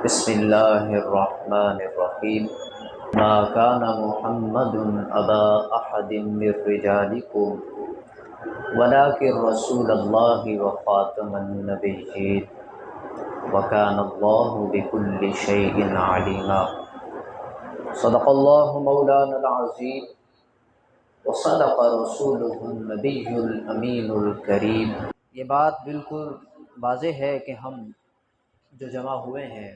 بسم اللہ الرحمن الرحیم ما کان محمد ابا احد من رجالکم ولکن رسول اللہ وخاتم النبیین وکان اللہ بکل شیء علیما۔ صدق اللہ مولانا العظیم وصدق رسولہ النبی الامین الکریم۔ یہ بات بالکل واضح ہے کہ ہم جو جمع ہوئے ہیں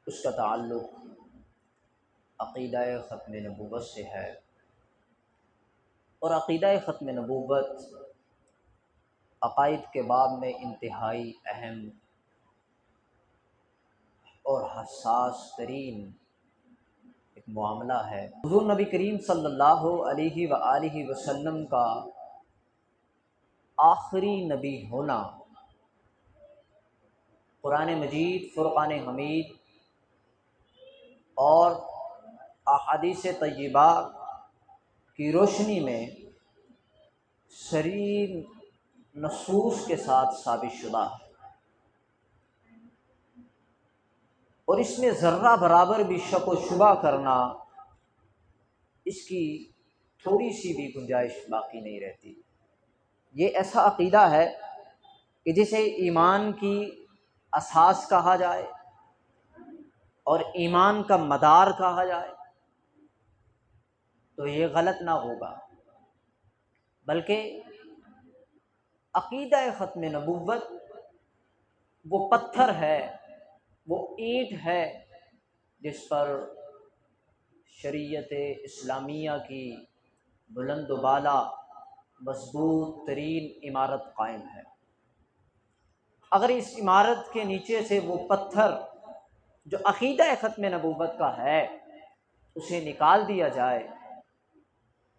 اس کا تعلق عقیدہ ختم نبوت سے ہے، اور عقیدہ ختم نبوت عقائد کے باب میں انتہائی اہم اور حساس ترین ایک معاملہ ہے۔ حضور نبی کریم صلی اللہ علیہ وآلہ وسلم کا آخری نبی ہونا قرآن مجید، فرقان حمید اور احادیث طیبہ کی روشنی میں صریح نصوص کے ساتھ ثابت شدہ ہے، اور اس میں ذرہ برابر بھی شک و شبہ کرنا، اس کی تھوڑی سی بھی گنجائش باقی نہیں رہتی۔ یہ ایسا عقیدہ ہے کہ جسے ایمان کی اساس کہا جائے اور ایمان کا مدار کہا جائے تو یہ غلط نہ ہوگا، بلکہ عقیدہ ختم نبوت وہ پتھر ہے، وہ اینٹ ہے جس پر شریعت اسلامیہ کی بلند و بالا مضبوط ترین عمارت قائم ہے۔ اگر اس عمارت کے نیچے سے وہ پتھر جو عقیدہ ختم نبوت کا ہے اسے نکال دیا جائے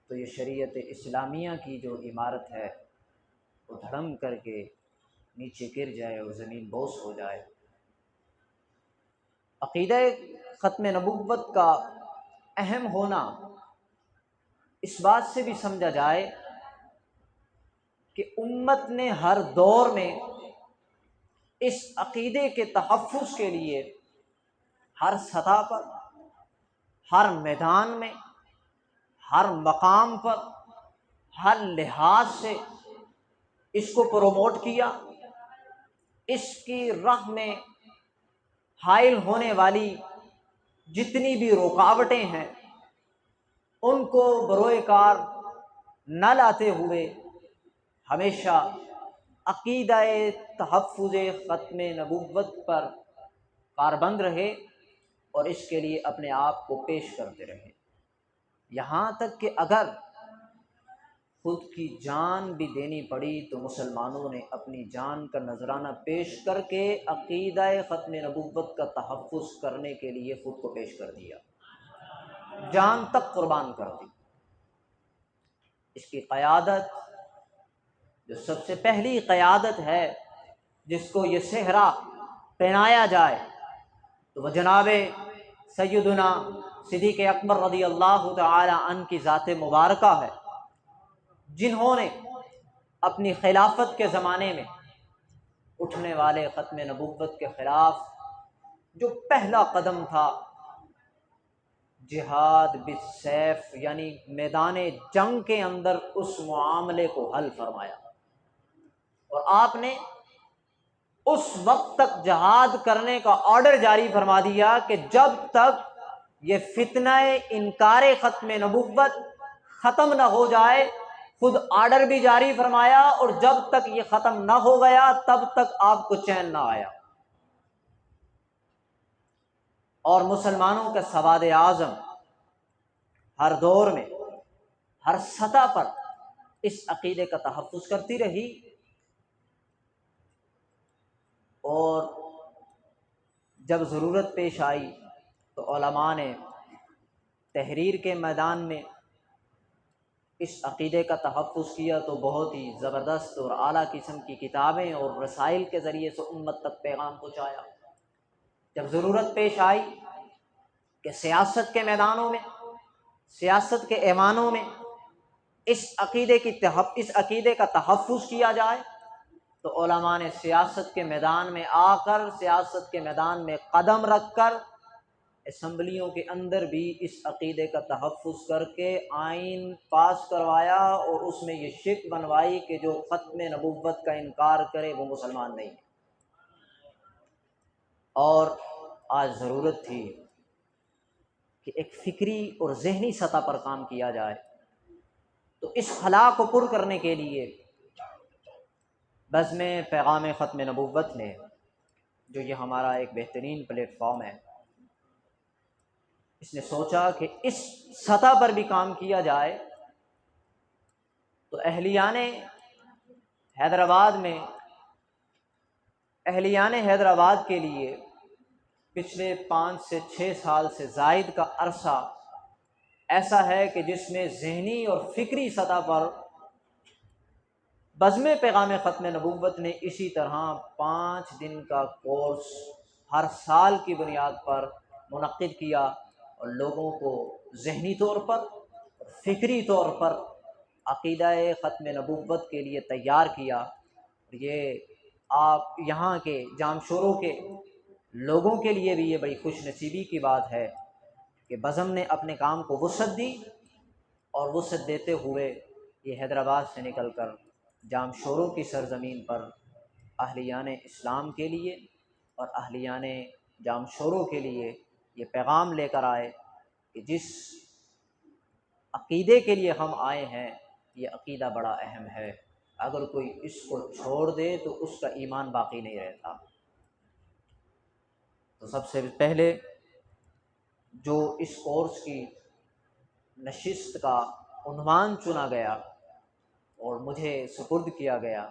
تو یہ شریعت اسلامیہ کی جو عمارت ہے وہ دھڑم کر کے نیچے گر جائے اور زمین بوس ہو جائے۔ عقیدہ ختم نبوت کا اہم ہونا اس بات سے بھی سمجھا جائے کہ امت نے ہر دور میں اس عقیدے کے تحفظ کے لیے ہر سطح پر، ہر میدان میں، ہر مقام پر، ہر لحاظ سے اس کو پروموٹ کیا۔ اس کی راہ میں حائل ہونے والی جتنی بھی رکاوٹیں ہیں ان کو بروئے کار نہ لاتے ہوئے ہمیشہ عقیدہ تحفظ ختم نبوت پر کاربند رہے اور اس کے لیے اپنے آپ کو پیش کرتے رہے، یہاں تک کہ اگر خود کی جان بھی دینی پڑی تو مسلمانوں نے اپنی جان کا نذرانہ پیش کر کے عقیدہ ختم نبوت کا تحفظ کرنے کے لیے خود کو پیش کر دیا، جان تک قربان کر دی۔ اس کی قیادت جو سب سے پہلی قیادت ہے جس کو یہ صحرا پہنایا جائے تو وہ جناب سیدنا صدیق اکبر رضی اللہ تعالی عنہ کی ذات مبارکہ ہے، جنہوں نے اپنی خلافت کے زمانے میں اٹھنے والے ختم نبوت کے خلاف جو پہلا قدم تھا جہاد بالسیف، یعنی میدان جنگ کے اندر اس معاملے کو حل فرمایا، اور آپ نے اس وقت تک جہاد کرنے کا آرڈر جاری فرما دیا کہ جب تک یہ فتنہ انکار ختم نبوت ختم نہ ہو جائے، خود آرڈر بھی جاری فرمایا، اور جب تک یہ ختم نہ ہو گیا تب تک آپ کو چین نہ آیا۔ اور مسلمانوں کا سواد اعظم ہر دور میں، ہر سطح پر اس عقیدے کا تحفظ کرتی رہی، اور جب ضرورت پیش آئی تو علماء نے تحریر کے میدان میں اس عقیدے کا تحفظ کیا، تو بہت ہی زبردست اور اعلیٰ قسم کی کتابیں اور رسائل کے ذریعے سے امت تک پیغام پہنچایا۔ جب ضرورت پیش آئی کہ سیاست کے میدانوں میں، سیاست کے ایوانوں میں اس عقیدے کا تحفظ کیا جائے تو علماء نے سیاست کے میدان میں آ کر، سیاست کے میدان میں قدم رکھ کر، اسمبلیوں کے اندر بھی اس عقیدے کا تحفظ کر کے آئین پاس کروایا، اور اس میں یہ شک بنوائی کہ جو ختم نبوت کا انکار کرے وہ مسلمان نہیں ہے۔ اور آج ضرورت تھی کہ ایک فکری اور ذہنی سطح پر کام کیا جائے۔ تو اس خلا کو پر کرنے کے لیے بزم پیغام ختم نبوت نے، جو یہ ہمارا ایک بہترین پلیٹ فارم ہے، اس نے سوچا کہ اس سطح پر بھی کام کیا جائے۔ تو اہلیان حیدرآباد کے لیے پچھلے 5 سے 6 سال سے زائد کا عرصہ ایسا ہے کہ جس میں ذہنی اور فکری سطح پر بزم پیغام ختم نبوت نے اسی طرح 5 دن کا کورس ہر سال کی بنیاد پر منعقد کیا، اور لوگوں کو ذہنی طور پر اور فکری طور پر عقیدہ ختم نبوت کے لیے تیار کیا۔ یہ آپ یہاں کے جام شوروں کے لوگوں کے لیے بھی یہ بڑی خوش نصیبی کی بات ہے کہ بزم نے اپنے کام کو وسعت دی، اور وسعت دیتے ہوئے یہ حیدرآباد سے نکل کر جام شوروں کی سرزمین پر اہلیان اسلام کے لیے اور اہلیان جام شوروں کے لیے یہ پیغام لے کر آئے کہ جس عقیدے کے لیے ہم آئے ہیں یہ عقیدہ بڑا اہم ہے، اگر کوئی اس کو چھوڑ دے تو اس کا ایمان باقی نہیں رہتا۔ تو سب سے پہلے جو اس کورس کی نشست کا عنوان چنا گیا اور مجھے سپرد کیا گیا،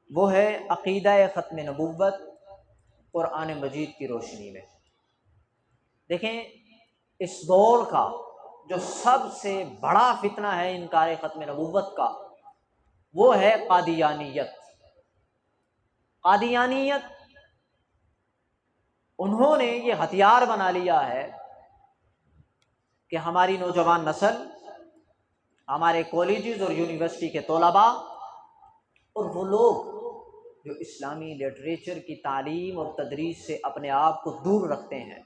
وہ ہے عقیدہ ختم نبوت قرآن مجید کی روشنی میں۔ دیکھیں، اس دور کا جو سب سے بڑا فتنہ ہے انکار ختم نبوت کا، وہ ہے قادیانیت۔ قادیانیت انہوں نے یہ ہتھیار بنا لیا ہے کہ ہماری نوجوان نسل، ہمارے کالجز اور یونیورسٹی کے طلباء اور وہ لوگ جو اسلامی لٹریچر کی تعلیم اور تدریس سے اپنے آپ کو دور رکھتے ہیں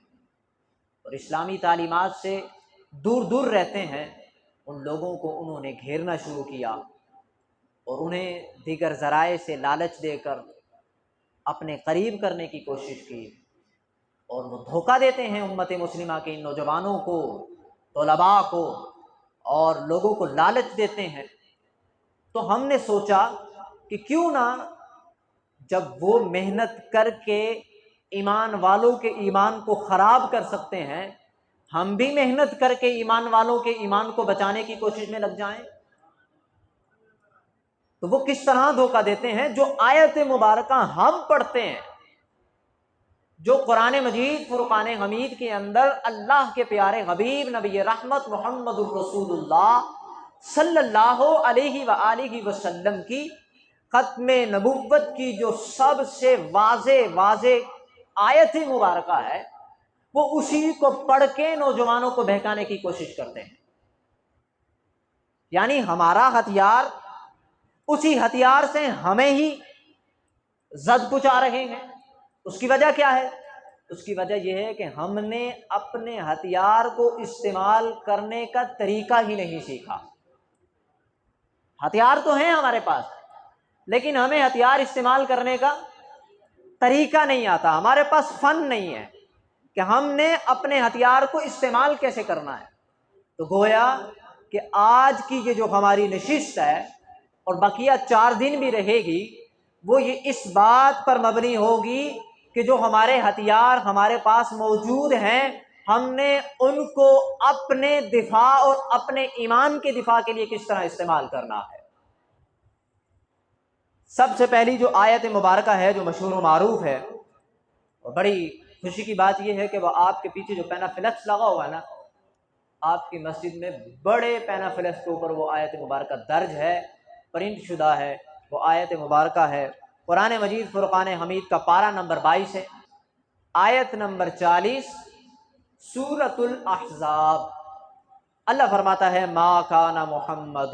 اور اسلامی تعلیمات سے دور دور رہتے ہیں، ان لوگوں کو انہوں نے گھیرنا شروع کیا اور انہیں دیگر ذرائع سے لالچ دے کر اپنے قریب کرنے کی کوشش کی، اور وہ دھوکہ دیتے ہیں امت مسلمہ کے ان نوجوانوں کو، طلباء کو، اور لوگوں کو لالچ دیتے ہیں۔ تو ہم نے سوچا کہ کیوں نہ جب وہ محنت کر کے ایمان والوں کے ایمان کو خراب کر سکتے ہیں، ہم بھی محنت کر کے ایمان والوں کے ایمان کو بچانے کی کوشش میں لگ جائیں۔ تو وہ کس طرح دھوکہ دیتے ہیں؟ جو آیت مبارکہ ہم پڑھتے ہیں، جو قرآن مجید فرقان حمید کے اندر اللہ کے پیارے حبیب نبی رحمت محمد الرسول اللہ صلی اللہ علیہ وآلہ وسلم کی ختم نبوت کی جو سب سے واضح آیت مبارکہ ہے، وہ اسی کو پڑھ کے نوجوانوں کو بہکانے کی کوشش کرتے ہیں۔ یعنی ہمارا ہتھیار، اسی ہتھیار سے ہمیں ہی زد پہنچا رہے ہیں۔ اس کی وجہ کیا ہے؟ اس کی وجہ یہ ہے کہ ہم نے اپنے ہتھیار کو استعمال کرنے کا طریقہ ہی نہیں سیکھا۔ ہتھیار تو ہیں ہمارے پاس، لیکن ہمیں ہتھیار استعمال کرنے کا طریقہ نہیں آتا، ہمارے پاس فن نہیں ہے کہ ہم نے اپنے ہتھیار کو استعمال کیسے کرنا ہے۔ تو گویا کہ آج کی یہ جو ہماری نشست ہے اور بقیہ 4 دن بھی رہے گی، وہ یہ اس بات پر مبنی ہوگی کہ جو ہمارے ہتھیار ہمارے پاس موجود ہیں، ہم نے ان کو اپنے دفاع اور اپنے ایمان کے دفاع کے لیے کس طرح استعمال کرنا ہے۔ سب سے پہلی جو آیت مبارکہ ہے، جو مشہور و معروف ہے، اور بڑی خوشی کی بات یہ ہے کہ وہ آپ کے پیچھے جو پینافلیکس لگا ہوا ہے نا، آپ کی مسجد میں بڑے پینافلیکس کے اوپر وہ آیت مبارکہ درج ہے، پرنٹ شدہ ہے۔ وہ آیت مبارکہ ہے قرآن مجید فرقان حمید کا پارہ نمبر 22 ہے، آیت نمبر 40، سورۃ الاحزاب۔ اللہ فرماتا ہے ما کان محمد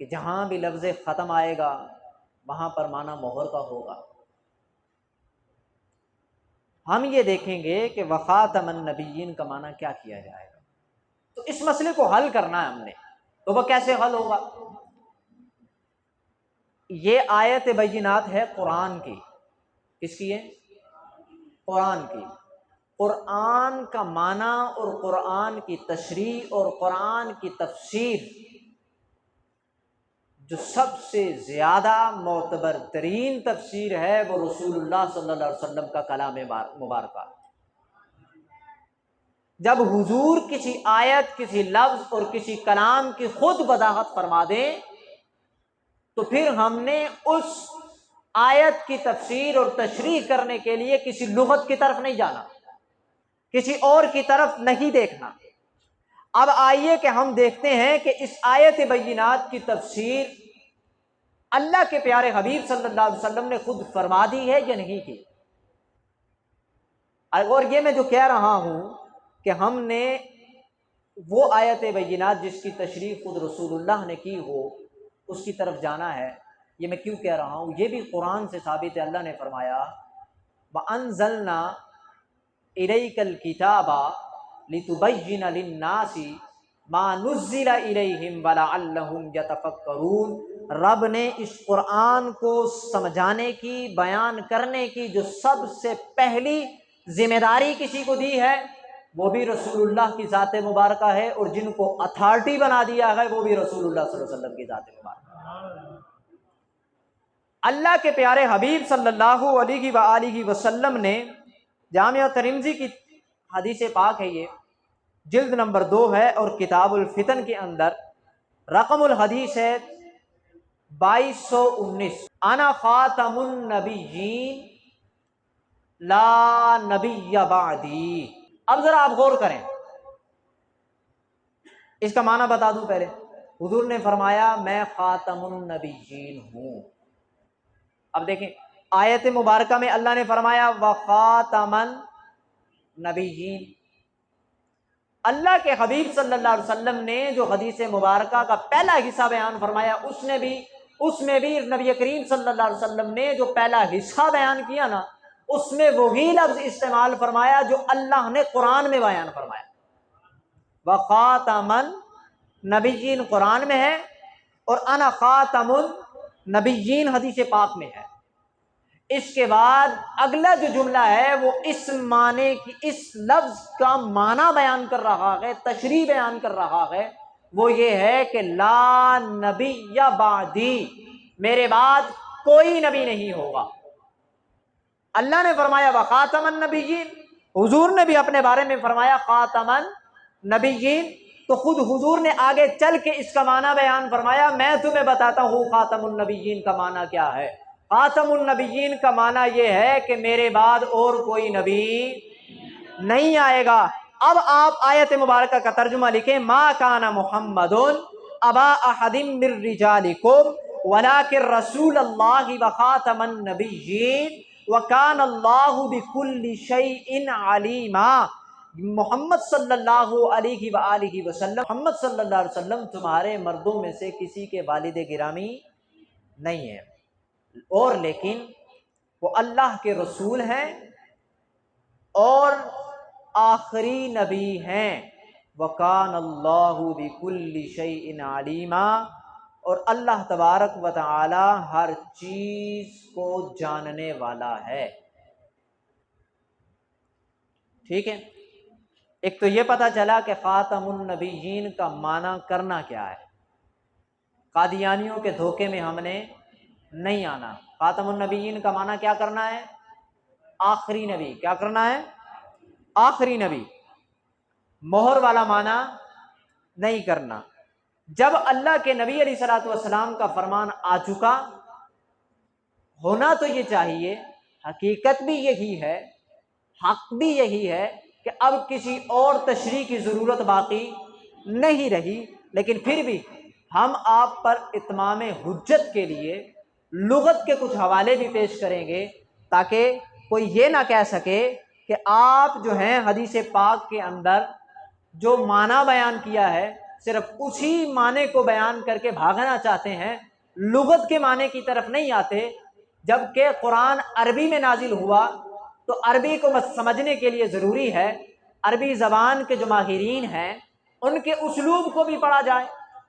کہ جہاں بھی لفظ ختم آئے گا وہاں پر معنی مہر کا ہوگا۔ ہم یہ دیکھیں گے کہ وخاتم النبیین کا معنی کیا کیا جائے گا، تو اس مسئلے کو حل کرنا ہے ہم نے، تو وہ کیسے حل ہوگا؟ یہ آیت بینات ہے قرآن کی، کس کی ہے؟ قرآن کی۔ قرآن کا معنی اور قرآن کی تشریح اور قرآن کی تفسیر جو سب سے زیادہ معتبر ترین تفسیر ہے وہ رسول اللہ صلی اللہ علیہ وسلم کا کلام مبارکہ۔ جب حضور کسی آیت، کسی لفظ اور کسی کلام کی خود وضاحت فرما دیں تو پھر ہم نے اس آیت کی تفسیر اور تشریح کرنے کے لیے کسی لغت کی طرف نہیں جانا، کسی اور کی طرف نہیں دیکھنا۔ اب آئیے کہ ہم دیکھتے ہیں کہ اس آیت بینات کی تفسیر اللہ کے پیارے حبیب صلی اللہ علیہ وسلم نے خود فرما دی ہے یا نہیں کی۔ اور یہ میں جو کہہ رہا ہوں کہ ہم نے وہ آیت بینات جس کی تشریح خود رسول اللہ نے کی ہو اس کی طرف جانا ہے، یہ میں کیوں کہہ رہا ہوں؟ یہ بھی قرآن سے ثابت ہے۔ اللہ نے فرمایا وَأَنزَلْنَا إِلَيْكَ الْكِتَابَ لِتُبَيِّنَ لِلنَّاسِ مَا نُزِّلَ إِلَيْهِمْ وَلَعَلَّهُمْ يَتَفَكَّرُونَ۔ رب نے اس قرآن کو سمجھانے کی، بیان کرنے کی جو سب سے پہلی ذمہ داری کسی کو دی ہے وہ بھی رسول اللہ کی ذات مبارکہ ہے، اور جن کو اتھارٹی بنا دیا ہے وہ بھی رسول اللہ صلی اللہ علیہ وسلم کی ذات مبارکہ ہے۔ اللہ کے پیارے حبیب صلی اللہ علیہ وآلہ وسلم نے جامعہ ترمذی کی حدیث پاک ہے، یہ جلد نمبر 2 ہے اور کتاب الفتن کے اندر رقم الحدیث ہے 2219، انا خاتم النبیین لا نبی بعدی۔ اب ذرا آپ غور کریں، اس کا معنی بتا دوں پہلے۔ حضور نے فرمایا میں خاتم النبیین ہوں۔ اب دیکھیں آیت مبارکہ میں اللہ نے فرمایا وخاتم النبیین۔ اللہ کے حبیب صلی اللہ علیہ وسلم نے جو حدیث مبارکہ کا پہلا حصہ بیان فرمایا اس میں بھی نبی کریم صلی اللہ علیہ وسلم نے جو پہلا حصہ بیان کیا نا، اس میں وہی لفظ استعمال فرمایا جو اللہ نے قرآن میں بیان فرمایا۔ وخاتم النبیین قرآن میں ہے اور انا خاتم النبیین حدیث پاک میں ہے۔ اس کے بعد اگلا جو جملہ ہے وہ اس معنی کی، اس لفظ کا معنی بیان کر رہا ہے، تشریح بیان کر رہا ہے، وہ یہ ہے کہ لا نبی بعدی، میرے بعد کوئی نبی نہیں ہوگا۔ اللہ نے فرمایا وخاتم النبیین، حضور نے بھی اپنے بارے میں فرمایا خاتم النبیین، تو خود حضور نے آگے چل کے اس کا معنی بیان فرمایا۔ میں تمہیں بتاتا ہوں خاتم النبیین کا معنی کیا ہے۔ خاتم النبیین کا معنی یہ ہے کہ میرے بعد اور کوئی نبی نہیں آئے گا۔ اب آپ آیت مبارکہ کا ترجمہ لکھیں، ما کان محمد ابا احد من رجالکم ولکن رسول اللہ وخاتم النبیین وکان اللہ بکل شیء علیما۔ محمد صلی اللہ علیہ وآلہ وسلم، محمد صلی اللہ علیہ وسلم تمہارے مردوں میں سے کسی کے والد گرامی نہیں ہے، اور لیکن وہ اللہ کے رسول ہیں اور آخری نبی ہیں۔ وَكَانَ اللَّهُ بِكُلِّ شَيْءٍ عَلِيمًا، اور اللہ تبارک و تعالی ہر چیز کو جاننے والا ہے۔ ٹھیک ہے، ایک تو یہ پتا چلا کہ خاتم النبیین کا معنی کرنا کیا ہے۔ قادیانیوں کے دھوکے میں ہم نے نہیں آنا۔ خاتم النبیین کا معنی کیا کرنا ہے؟ آخری نبی۔ کیا کرنا ہے؟ آخری نبی۔ مہر والا معنی نہیں کرنا۔ جب اللہ کے نبی علیہ الصلوۃ والسلام کا فرمان آ چکا، ہونا تو یہ چاہیے، حقیقت بھی یہی ہے، حق بھی یہی ہے کہ اب کسی اور تشریح کی ضرورت باقی نہیں رہی، لیکن پھر بھی ہم آپ پر اتمام حجت کے لیے لغت کے کچھ حوالے بھی پیش کریں گے تاکہ کوئی یہ نہ کہہ سکے کہ آپ جو ہیں حدیث پاک کے اندر جو معنی بیان کیا ہے صرف اسی معنی کو بیان کر کے بھاگنا چاہتے ہیں، لغت کے معنی کی طرف نہیں آتے، جبکہ قرآن عربی میں نازل ہوا تو عربی کو سمجھنے کے لیے ضروری ہے عربی زبان کے جو ماہرین ہیں ان کے اسلوب کو بھی پڑھا جائے،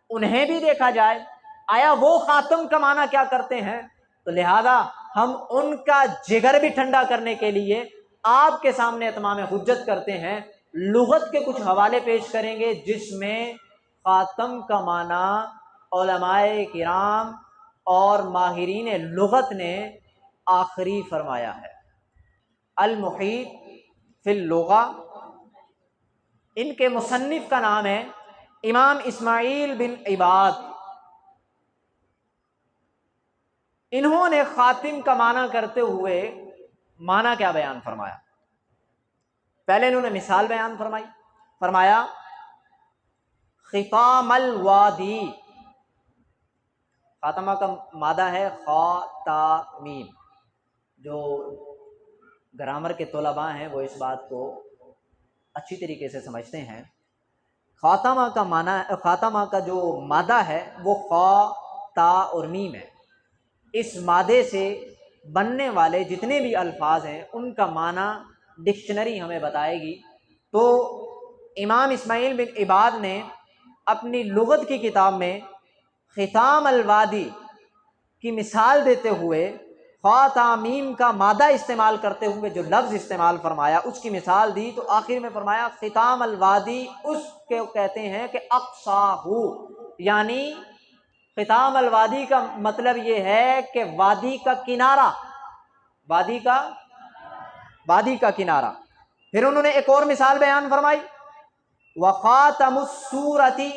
انہیں بھی دیکھا جائے آیا وہ خاتم کا معنی کیا کرتے ہیں۔ تو لہذا ہم ان کا جگر بھی ٹھنڈا کرنے کے لیے آپ کے سامنے اتمام حجت کرتے ہیں، لغت کے کچھ حوالے پیش کریں گے جس میں خاتم کا معنی علماء کرام اور ماہرین لغت نے آخری فرمایا ہے۔ المحیط فی اللغہ، ان کے مصنف کا نام ہے امام اسماعیل بن عباد۔ انہوں نے خاتم کا معنی کرتے ہوئے معنی کیا بیان فرمایا؟ پہلے انہوں نے مثال بیان فرمائی، فرمایا ختام الوادی، خاتمہ کا مادہ ہے خاتمیم، جو گرامر کے طلباء ہیں وہ اس بات کو اچھی طریقے سے سمجھتے ہیں۔ خاتمہ کا معنی، خاتمہ کا جو مادہ ہے وہ خا، تا اور میم ہے۔ اس مادے سے بننے والے جتنے بھی الفاظ ہیں ان کا معنی ڈکشنری ہمیں بتائے گی۔ تو امام اسماعیل بن عباد نے اپنی لغت کی کتاب میں ختام الوادی کی مثال دیتے ہوئے خاتمیم کا مادہ استعمال کرتے ہوئے جو لفظ استعمال فرمایا اس کی مثال دی، تو آخر میں فرمایا ختام الوادی اس کو کہتے ہیں کہ اقصاہو، یعنی ختام الوادی کا مطلب یہ ہے کہ وادی کا کنارہ، وادی کا کنارہ۔ پھر انہوں نے ایک اور مثال بیان فرمائی وخاتم السورتی،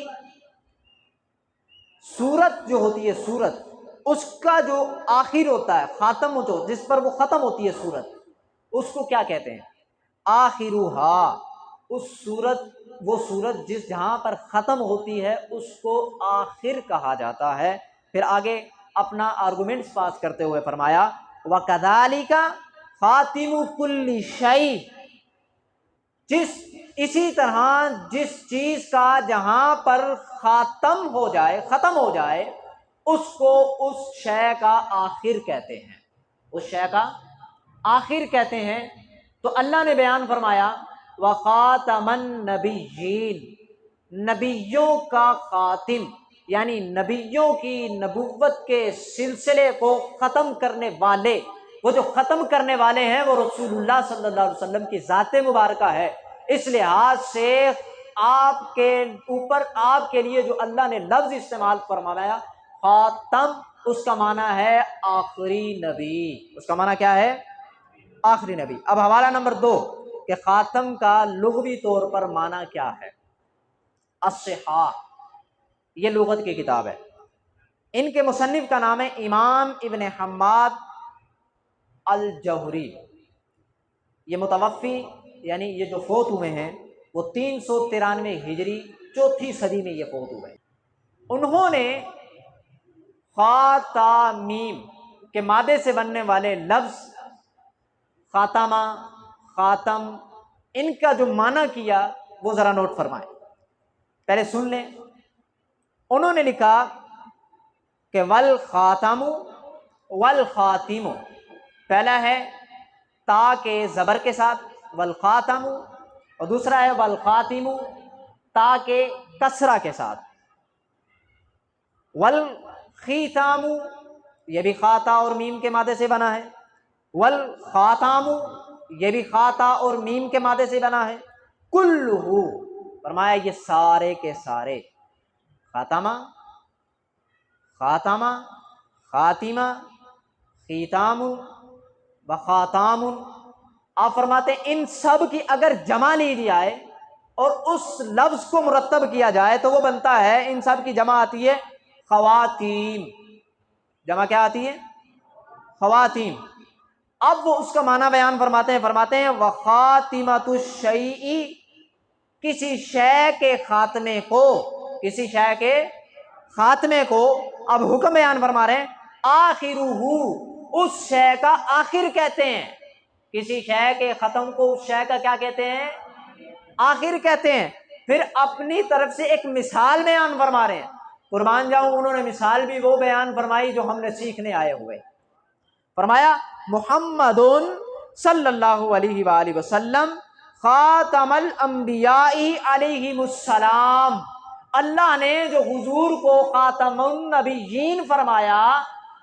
سورت جو ہوتی ہے سورت، اس کا جو آخر ہوتا ہے خاتم، جو جس پر وہ ختم ہوتی ہے سورت، اس کو کیا کہتے ہیں؟ آخرھا، اس سورت، وہ سورت جس جہاں پر ختم ہوتی ہے اس کو آخر کہا جاتا ہے۔ پھر آگے اپنا آرگومنٹس پاس کرتے ہوئے فرمایا وَكَذَلِكَ خَاتِمُ كُلِّ شَيْءٍ، اسی طرح جس چیز کا جہاں پر خاتم ہو جائے، ختم ہو جائے، اس کو اس شے کا آخر کہتے ہیں، اس شے کا آخر کہتے ہیں۔ تو اللہ نے بیان فرمایا وَخَاتَمَ النَّبِيِّينَ، نبیوں کا خاتم، یعنی نبیوں کی نبوت کے سلسلے کو ختم کرنے والے، وہ جو ختم کرنے والے ہیں وہ رسول اللہ صلی اللہ علیہ وسلم کی ذات مبارکہ ہے۔ اس لحاظ سے آپ کے اوپر، آپ کے لیے جو اللہ نے لفظ استعمال فرمایا خاتم، اس کا معنی ہے آخری نبی، اس کا معنی کیا ہے؟ آخری نبی۔ اب حوالہ نمبر 2 کہ خاتم کا لغوی طور پر معنی کیا ہے۔ الصحاح، یہ لغت کی کتاب ہے، ان کے مصنف کا نام ہے امام ابن حماد الجوہری۔ یہ متوفی، یعنی یہ جو فوت ہوئے ہیں وہ 393 ہجری، چوتھی صدی میں یہ فوت ہوئے۔ انہوں نے خاتمیم کے مادے سے بننے والے لفظ خاتمہ، خاتم، ان کا جو معنی کیا وہ ذرا نوٹ فرمائیں، پہلے سن لیں۔ انہوں نے لکھا کہ والخاتم والخاتم، پہلا ہے تا کے زبر کے ساتھ والخاتم، اور دوسرا ہے والخاتم تا کے کسرہ کے ساتھ۔ والخیتام، یہ بھی خاتا اور میم کے مادے سے بنا ہے۔ والخاتام، یہ بھی خاتا اور میم کے مادے سے بنا ہے۔ کلہ، فرمایا یہ سارے کے سارے، خاتمہ، خاتمہ، خاتمہ، خیتام و خاتام، آپ فرماتے ہیں ان سب کی اگر جمع لی جائے اور اس لفظ کو مرتب کیا جائے تو وہ بنتا ہے، ان سب کی جمع آتی ہے خواتین۔ جمع کیا آتی ہے؟ خواتین۔ اب وہ اس کا معنی بیان فرماتے ہیں وخاتمۃ الشیء، کسی شے کے خاتمے کو، کسی شے کے خاتمے کو، اب حکم بیان فرما رہے ہیں آخرہ، اس شے کا آخر کہتے ہیں، کسی شے کے ختم کو اس شے کا کیا کہتے ہیں؟ آخر کہتے ہیں۔ پھر اپنی طرف سے ایک مثال بیان فرما رہے ہیں۔ قربان جاؤں، انہوں نے مثال بھی وہ بیان فرمائی جو ہم نے سیکھنے آئے ہوئے۔ فرمایا محمد صلی اللہ علیہ وآلہ وسلم خاتم الانبیاء علیہم السلام۔ اللہ نے جو حضور کو خاتم النبیین فرمایا،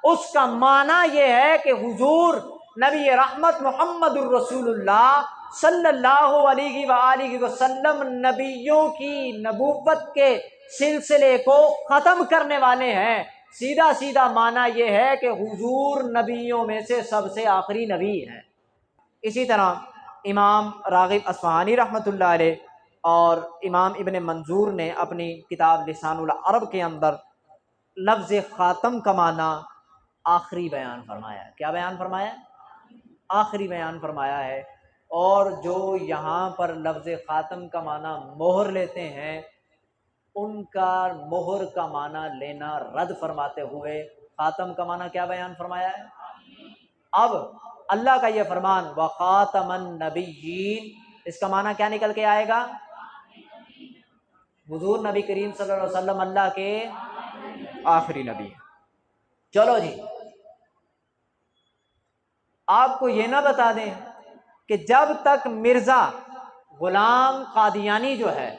اس کا معنی یہ ہے کہ حضور نبی رحمت محمد الرسول اللہ صلی اللہ علیہ وآلہ وسلم نبیوں کی نبوت کے سلسلے کو ختم کرنے والے ہیں۔ سیدھا سیدھا معنی یہ ہے کہ حضور نبیوں میں سے سب سے آخری نبی ہیں۔ اسی طرح امام راغب اصفہانی رحمۃ اللہ علیہ اور امام ابن منظور نے اپنی کتاب لسان العرب کے اندر لفظ خاتم کا معنی آخری بیان فرمایا ہے۔ کیا بیان فرمایا ہے؟ آخری بیان فرمایا ہے۔ اور جو یہاں پر لفظ خاتم کا معنی مہر لیتے ہیں، ان کا مہر کا معنی لینا رد فرماتے ہوئے خاتم کا معنی کیا بیان فرمایا ہے؟ اب اللہ کا یہ فرمان وخاتم النبیین، اس کا معنی کیا نکل کے آئے گا؟ حضور نبی کریم صلی اللہ علیہ وسلم اللہ کے آخری نبی ہیں۔ چلو جی، آپ کو یہ نہ بتا دیں کہ جب تک مرزا غلام قادیانی جو ہے،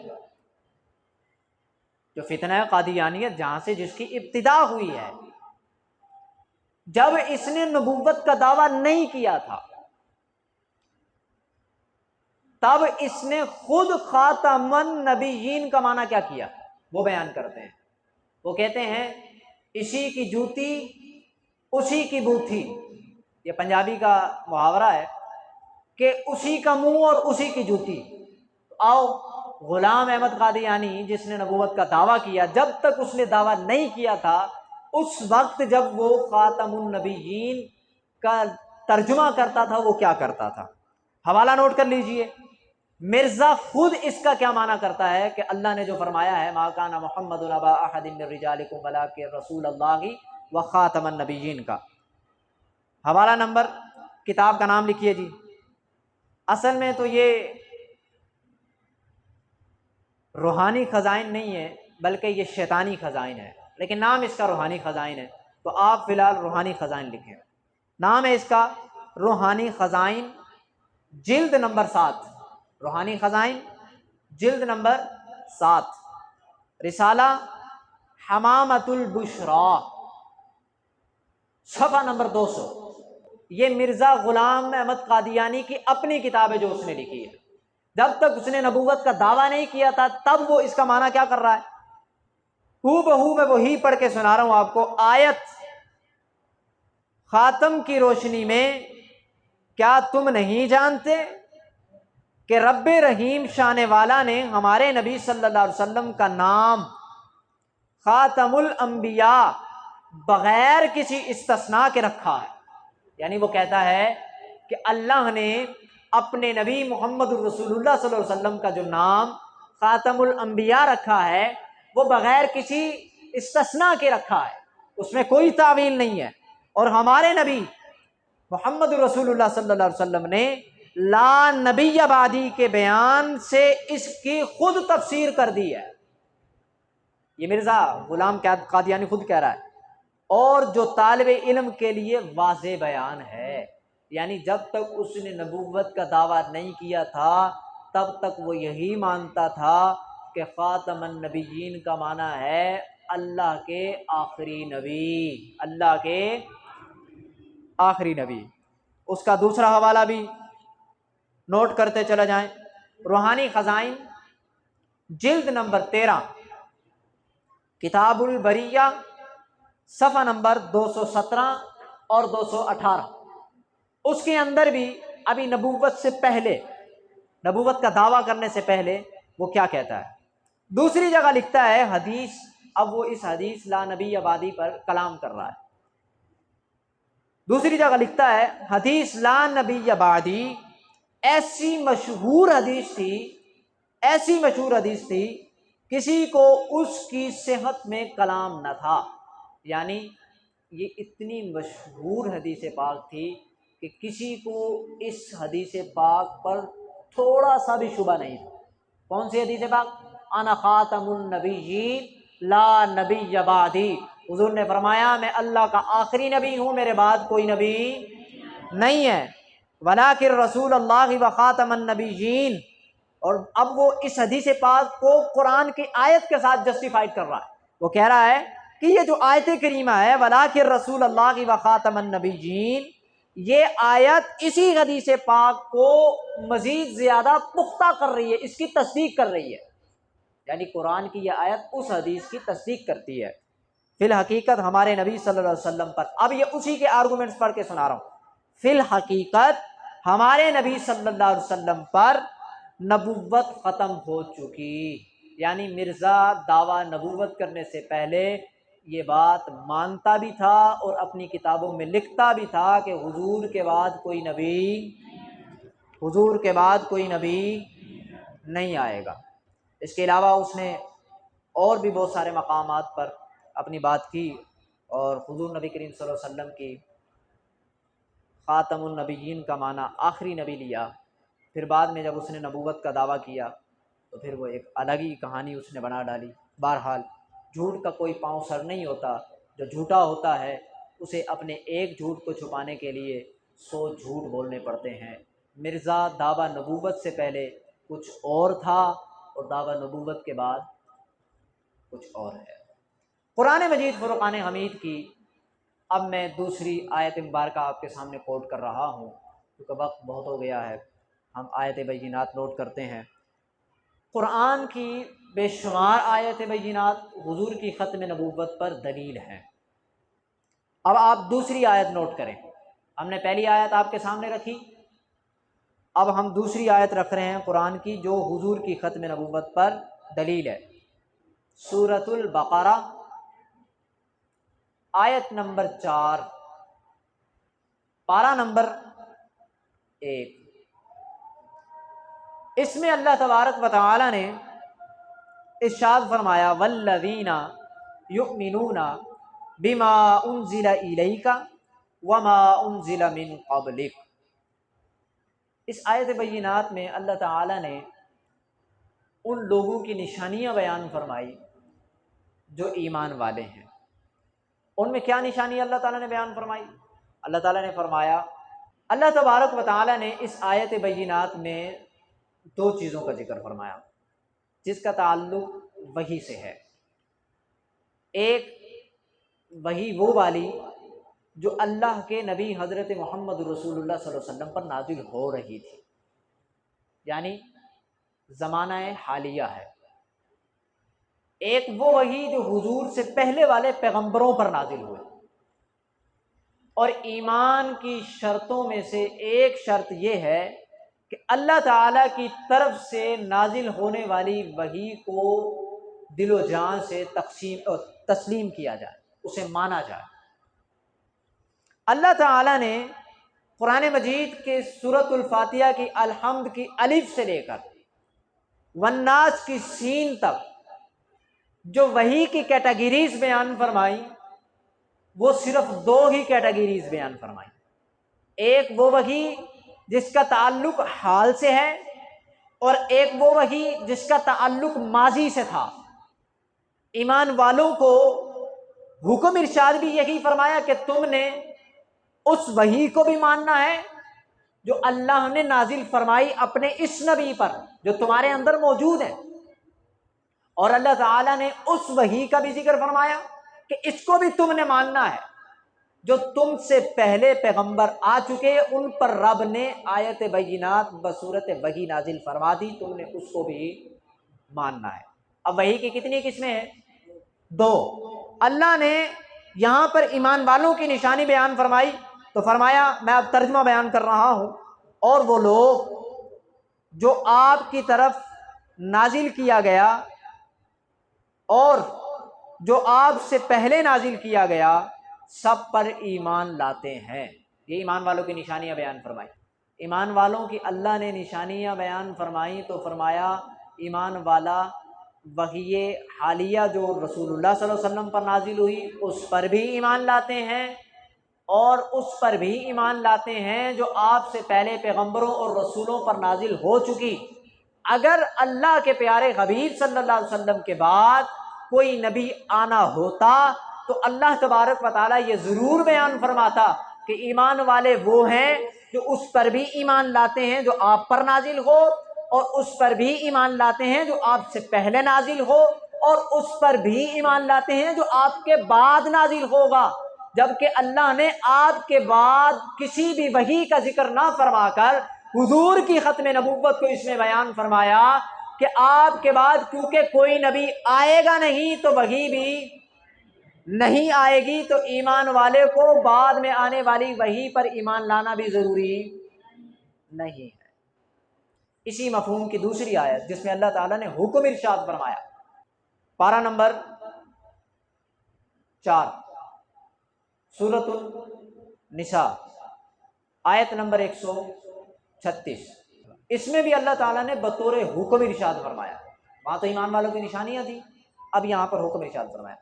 جو فتنہ قادیانیت جہاں سے جس کی ابتدا ہوئی ہے، جب اس نے نبوت کا دعویٰ نہیں کیا تھا، تب اس نے خود خاتم النبیین کا معنی کیا کیا وہ بیان کرتے ہیں۔ وہ کہتے ہیں اسی کی جوتی اسی کی بوتھی، یہ پنجابی کا محاورہ ہے کہ اسی کا منہ اور اسی کی جوتی۔ آؤ، غلام احمد قادیانی جس نے نبوت کا دعویٰ کیا، جب تک اس نے دعویٰ نہیں کیا تھا، اس وقت جب وہ خاتم النبیین کا ترجمہ کرتا تھا وہ کیا کرتا تھا؟ حوالہ نوٹ کر لیجئے۔ مرزا خود اس کا کیا معنی کرتا ہے کہ اللہ نے جو فرمایا ہے ما کان محمد ابا احد من رجالکم ولکن رسول اللہ وخاتم النبیین کا حوالہ نمبر، کتاب کا نام لکھیے جی۔ اصل میں تو یہ روحانی خزائن نہیں ہے بلکہ یہ شیطانی خزائن ہے، لیکن نام اس کا روحانی خزائن ہے، تو آپ فی الحال روحانی خزائن لکھیں۔ نام ہے اس کا روحانی خزائن، جلد نمبر 7، روحانی خزائن جلد نمبر 7، رسالہ حمامۃ البشرا، صفحہ نمبر 200۔ یہ مرزا غلام احمد قادیانی کی اپنی کتاب ہے جو اس نے لکھی ہے۔ جب تک اس نے نبوت کا دعویٰ نہیں کیا تھا تب وہ اس کا معنی کیا کر رہا ہے؟ ہو بہو میں وہی پڑھ کے سنا رہا ہوں آپ کو آیت، خاتم کی روشنی میں کیا تم نہیں جانتے کہ رب رحیم شان والا نے ہمارے نبی صلی اللہ علیہ وسلم کا نام خاتم الانبیاء بغیر کسی استثناء کے رکھا ہے؟ یعنی وہ کہتا ہے کہ اللہ نے اپنے نبی محمد الرسول اللہ صلی اللہ علیہ وسلم کا جو نام خاتم الانبیاء رکھا ہے وہ بغیر کسی استثناء کے رکھا ہے، اس میں کوئی تعویل نہیں ہے۔ اور ہمارے نبی محمد الرسول اللہ صلی اللہ علیہ وسلم نے لا نبی بعدی کے بیان سے اس کی خود تفسیر کر دی ہے۔ یہ مرزا غلام قادیانی خود کہہ رہا ہے، اور جو طالب علم کے لیے واضح بیان ہے۔ یعنی جب تک اس نے نبوت کا دعویٰ نہیں کیا تھا تب تک وہ یہی مانتا تھا کہ خاتم النبیین کا معنی ہے اللہ کے آخری نبی، اللہ کے آخری نبی۔ اس کا دوسرا حوالہ بھی نوٹ کرتے چلا جائیں، روحانی خزائن جلد نمبر 13، کتاب البریہ، صفحہ نمبر 217 اور 218۔ اس کے اندر بھی ابھی نبوت سے پہلے، نبوت کا دعویٰ کرنے سے پہلے وہ کیا کہتا ہے؟ دوسری جگہ لکھتا ہے حدیث، اب وہ اس حدیث لا نبی بعدی پر کلام کر رہا ہے۔ دوسری جگہ لکھتا ہے حدیث لا نبی بعدی ایسی مشہور حدیث تھی، ایسی مشہور حدیث تھی کسی کو اس کی صحت میں کلام نہ تھا۔ یعنی یہ اتنی مشہور حدیث پاک تھی کہ کسی کو اس حدیث پاک پر تھوڑا سا بھی شبہ نہیں تھا۔ کون سی حدیث پاک؟ انا خاتم النبیین لا نبی بعدی، حضور نے فرمایا میں اللہ کا آخری نبی ہوں، میرے بعد کوئی نبی نہیں ہے، ولکن رسول اللہ و خاتم النبیین۔ اور اب وہ اس حدیث پاک کو قرآن کی آیت کے ساتھ جسٹیفائڈ کر رہا ہے، وہ کہہ رہا ہے کہ یہ جو آیت کریمہ ہے ولکن رسول اللہ و خاتم النبیین، یہ آیت اسی حدیث پاک کو مزید زیادہ پختہ کر رہی ہے، اس کی تصدیق کر رہی ہے، یعنی قرآن کی یہ آیت اس حدیث کی تصدیق کرتی ہے۔ فی الحقیقت ہمارے نبی صلی اللہ علیہ وسلم پر، اب یہ اسی کے آرگومنٹس پڑھ کے سنا رہا ہوں، فی الحقیقت ہمارے نبی صلی اللہ علیہ وسلم پر نبوت ختم ہو چکی، یعنی مرزا دعویٰ نبوت کرنے سے پہلے یہ بات مانتا بھی تھا اور اپنی کتابوں میں لکھتا بھی تھا کہ حضور کے بعد کوئی نبی نہیں آئے گا۔ اس کے علاوہ اس نے اور بھی بہت سارے مقامات پر اپنی بات کی، اور حضور نبی کریم صلی اللہ علیہ وسلم کی خاتم النبیین کا معنی آخری نبی لیا، پھر بعد میں جب اس نے نبوت کا دعویٰ کیا تو پھر وہ ایک الگ ہی کہانی اس نے بنا ڈالی۔ بہرحال جھوٹ کا کوئی پاؤں سر نہیں ہوتا، جو جھوٹا ہوتا ہے اسے اپنے ایک جھوٹ کو چھپانے کے لیے 100 جھوٹ بولنے پڑتے ہیں۔ مرزا دعویٰ نبوت سے پہلے کچھ اور تھا اور دعویٰ نبوت کے بعد کچھ اور ہے۔ قرآن مجید فرقان حمید کی اب میں دوسری آیت مبارکہ آپ کے سامنے کوٹ کر رہا ہوں، کیونکہ وقت بہت ہو گیا ہے، ہم آیت بینات نوٹ کرتے ہیں۔ قرآن کی بے شمار آیت بینات حضور کی ختم نبوت پر دلیل ہیں۔ اب آپ دوسری آیت نوٹ کریں، ہم نے پہلی آیت آپ کے سامنے رکھی، اب ہم دوسری آیت رکھ رہے ہیں قرآن کی جو حضور کی ختم نبوت پر دلیل ہے۔ سورۃ البقرہ آیت نمبر 4، پارہ نمبر 1۔ اس میں اللہ تبارک و تعالی نے ارشاد فرمایا والذین یؤمنون بما انزل الیک وما انزل من قبلک۔ اس آیت بینات میں اللہ تعالی نے ان لوگوں کی نشانیاں بیان فرمائی جو ایمان والے ہیں۔ ان میں کیا نشانی اللہ تعالیٰ نے بیان فرمائی؟ اللہ تعالیٰ نے فرمایا، اللہ تبارک و تعالیٰ نے اس آیت بینات میں 2 چیزوں کا ذکر فرمایا جس کا تعلق وحی سے ہے۔ ایک وحی وہ والی جو اللہ کے نبی حضرت محمد رسول اللہ صلی اللہ علیہ وسلم پر نازل ہو رہی تھی، یعنی زمانہ حالیہ ہے۔ ایک وہ وحی جو حضور سے پہلے والے پیغمبروں پر نازل ہوئے، اور ایمان کی شرطوں میں سے ایک شرط یہ ہے کہ اللہ تعالیٰ کی طرف سے نازل ہونے والی وحی کو دل و جان سے تسلیم کیا جائے، اسے مانا جائے۔ اللہ تعالیٰ نے قرآن مجید کے سورۃ الفاتحہ کی الحمد کی الف سے لے کر والناس کی سین تک جو وحی کی کیٹیگریز بیان فرمائی، وہ صرف 2 ہی کیٹیگریز بیان فرمائی۔ ایک وہ وحی جس کا تعلق حال سے ہے، اور ایک وہ وحی جس کا تعلق ماضی سے تھا۔ ایمان والوں کو حکم ارشاد بھی یہی فرمایا کہ تم نے اس وحی کو بھی ماننا ہے جو اللہ نے نازل فرمائی اپنے اس نبی پر جو تمہارے اندر موجود ہے، اور اللہ تعالیٰ نے اس وحی کا بھی ذکر فرمایا کہ اس کو بھی تم نے ماننا ہے جو تم سے پہلے پیغمبر آ چکے، ان پر رب نے آیت بینات بصورت وحی نازل فرما دی، تم نے اس کو بھی ماننا ہے۔ اب وحی کی کتنی قسمیں ہیں؟ 2۔ اللہ نے یہاں پر ایمان والوں کی نشانی بیان فرمائی تو فرمایا، میں اب ترجمہ بیان کر رہا ہوں، اور وہ لوگ جو آپ کی طرف نازل کیا گیا اور جو آپ سے پہلے نازل کیا گیا سب پر ایمان لاتے ہیں۔ یہ ایمان والوں کی نشانیاں بیان فرمائی۔ ایمان والوں کی اللہ نے نشانیاں بیان فرمائی تو فرمایا ایمان والا وحی حالیہ جو رسول اللہ صلی اللہ علیہ وسلم پر نازل ہوئی اس پر بھی ایمان لاتے ہیں، اور اس پر بھی ایمان لاتے ہیں جو آپ سے پہلے پیغمبروں اور رسولوں پر نازل ہو چکی، اگر اللہ کے پیارے حبیب صلی اللہ علیہ وسلم کے بعد کوئی نبی آنا ہوتا تو اللہ تبارک و تعالیٰ یہ ضرور بیان فرماتا کہ ایمان والے وہ ہیں جو اس پر بھی ایمان لاتے ہیں جو آپ پر نازل ہو، اور اس پر بھی ایمان لاتے ہیں جو آپ سے پہلے نازل ہو، اور اس پر بھی ایمان لاتے ہیں جو آپ کے بعد نازل ہوگا۔ جبکہ اللہ نے آپ کے بعد کسی بھی وحی کا ذکر نہ فرما کر حضور کی ختم نبوت کو اس میں بیان فرمایا کہ آپ کے بعد کیونکہ کوئی نبی آئے گا نہیں تو وحی بھی نہیں آئے گی، تو ایمان والے کو بعد میں آنے والی وحی پر ایمان لانا بھی ضروری نہیں ہے۔ اسی مفہوم کی دوسری آیت جس میں اللہ تعالیٰ نے حکم ارشاد فرمایا، پارہ نمبر 4 سورۃ النساء آیت نمبر 136، اس میں بھی اللہ تعالیٰ نے بطور حکم ارشاد فرمایا۔ وہاں تو ایمان والوں کی نشانیاں تھیں، اب یہاں پر حکم ارشاد فرمایا۔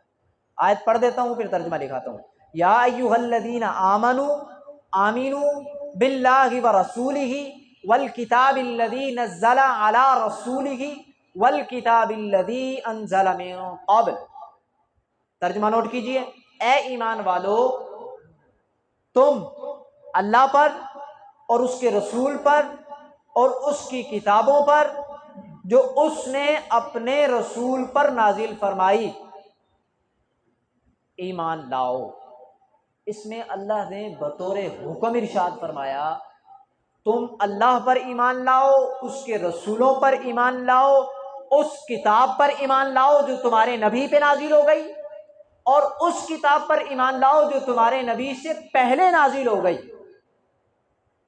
آیت پڑھ دیتا ہوں پھر ترجمہ دکھاتا ہوں۔ یا ایھا الذین آمنوا آمنوا باللہ ورسولہ والکتاب الذی نزل علی رسولہ والکتاب الذی انزل من قبل۔ ترجمہ نوٹ کیجئے، اے ایمان والو، تم اللہ پر اور اس کے رسول پر اور اس کی کتابوں پر جو اس نے اپنے رسول پر نازل فرمائی ایمان لاؤ۔ اس میں اللہ نے بطور حکم ارشاد فرمایا تم اللہ پر ایمان لاؤ، اس کے رسولوں پر ایمان لاؤ، اس کتاب پر ایمان لاؤ جو تمہارے نبی پہ نازل ہو گئی، اور اس کتاب پر ایمان لاؤ جو تمہارے نبی سے پہلے نازل ہو گئی۔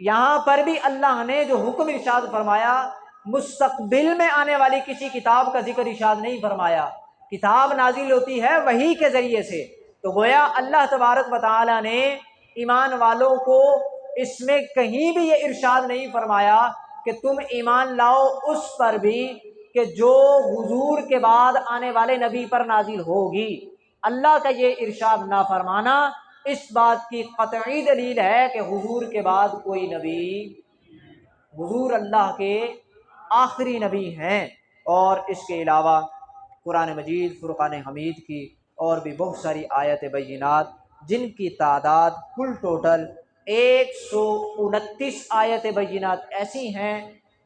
یہاں پر بھی اللہ نے جو حکم ارشاد فرمایا مستقبل میں آنے والی کسی کتاب کا ذکر ارشاد نہیں فرمایا۔ کتاب نازل ہوتی ہے وحی کے ذریعے سے، تو گویا اللہ تبارک و تعالی نے ایمان والوں کو اس میں کہیں بھی یہ ارشاد نہیں فرمایا کہ تم ایمان لاؤ اس پر بھی کہ جو حضور کے بعد آنے والے نبی پر نازل ہوگی۔ اللہ کا یہ ارشاد نہ فرمانا اس بات کی قطعی دلیل ہے کہ حضور کے بعد کوئی نبی، حضور اللہ کے آخری نبی ہیں۔ اور اس کے علاوہ قرآن مجید، فرقان حمید کی اور بھی بہت ساری آیت بینات جن کی تعداد کل ٹوٹل 129 آیت بینات ایسی ہیں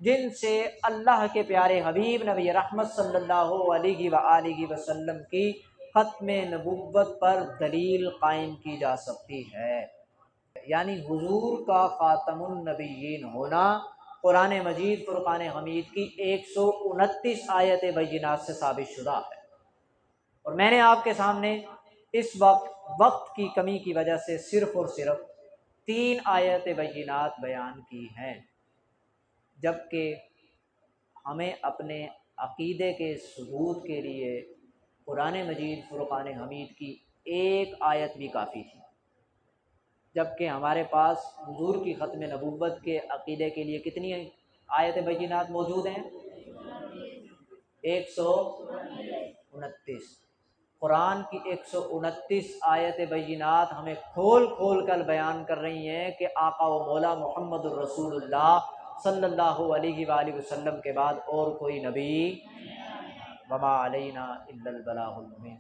جن سے اللہ کے پیارے حبیب نبی رحمت صلی اللہ علیہ وآلہ وسلم کی ختم نبوت پر دلیل قائم کی جا سکتی ہے۔ یعنی حضور کا خاتم النبیین ہونا قرآن مجید فرقان حمید کی 129 آیت بینات سے ثابت شدہ ہے۔ اور میں نے آپ کے سامنے اس وقت کی کمی کی وجہ سے صرف اور صرف 3 آیت بینات بیان کی ہیں، جبکہ ہمیں اپنے عقیدے کے ثبوت کے لیے قرآن مجید فرقان حمید کی 1 آیت بھی کافی تھی، جبکہ ہمارے پاس حضور کی ختم نبوت کے عقیدے کے لیے کتنی آیت بینات موجود ہیں؟ 129۔ قرآن کی 129 آیت بینات ہمیں کھول کھول کر بیان کر رہی ہیں کہ آقا و مولا محمد الرسول اللہ صلی اللہ علیہ وآلہ وسلم کے بعد اور کوئی نبی وما علینا الا البلاغ المبین۔